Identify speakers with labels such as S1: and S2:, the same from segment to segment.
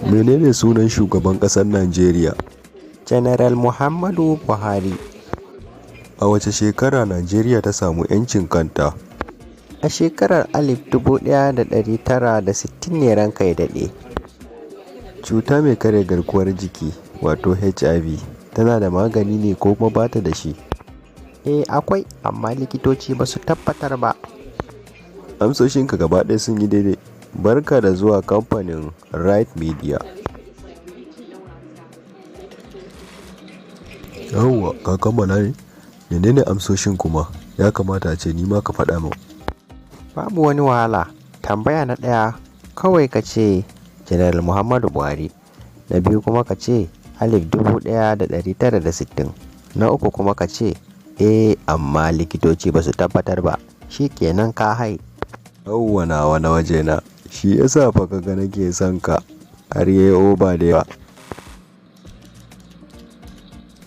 S1: Menene sunan shugaban ƙasar Najeriya?
S2: General Muhammadu Buhari.
S1: A wace shekara Najeriya ta samu 'yancin kanta?
S2: A shekarar 1960 ne ranka ya daɗe.
S1: Cuta mai karya garkuwar jiki wato HIV tana da magani ne ko kuma bata da shi?
S2: Akwai, amma likitoci ba su tabbatar ba.
S1: Amsoshinka gaba ɗaya sun yi daidai. Barka da zuwa kamfanin Right Media. Yawwa, ka kammala ne? Menene amsoshin kuma? Ya kamata a ce ni ma ka faɗa min.
S2: Babu wani wahala. Tambaya na ɗaya kawai ka ce General Muhammadu Buhari. Na biyu kuma ka ce 1960. Na uku kuma ka ce amma likitoci ba su tabbatar ba. Shi kenan ka hai.
S1: Yawwa nawa na wajena. Shi yasa fa kaga nake son ka har yayi oba da yawa.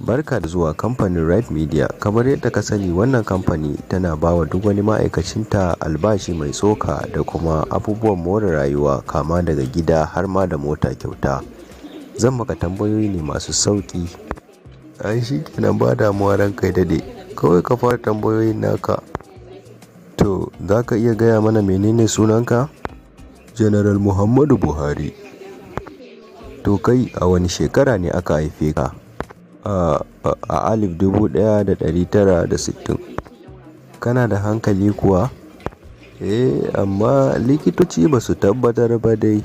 S1: Barka da zuwa kamfanin Right Media. Kamar yadda ka sani, wannan kamfani tana bawa duk wani ma'aikacinta albashi mai tsoka da kuma abubuwan more rayuwa kama daga gida har ma da mota kyauta. Zan maka tambayoyi ne masu sauki. Ai shi kenan, ba damuwa ranka ya dade. Kawai ka fara tambayoyin naka. To, za ka iya gaya mana menene sunanka? General Muhammadu Buhari. To kai a wani shekara ne aka haife ka? A 1960. Kana da hankali kuwa? Amma likitoci ba su tabbatar ba dai.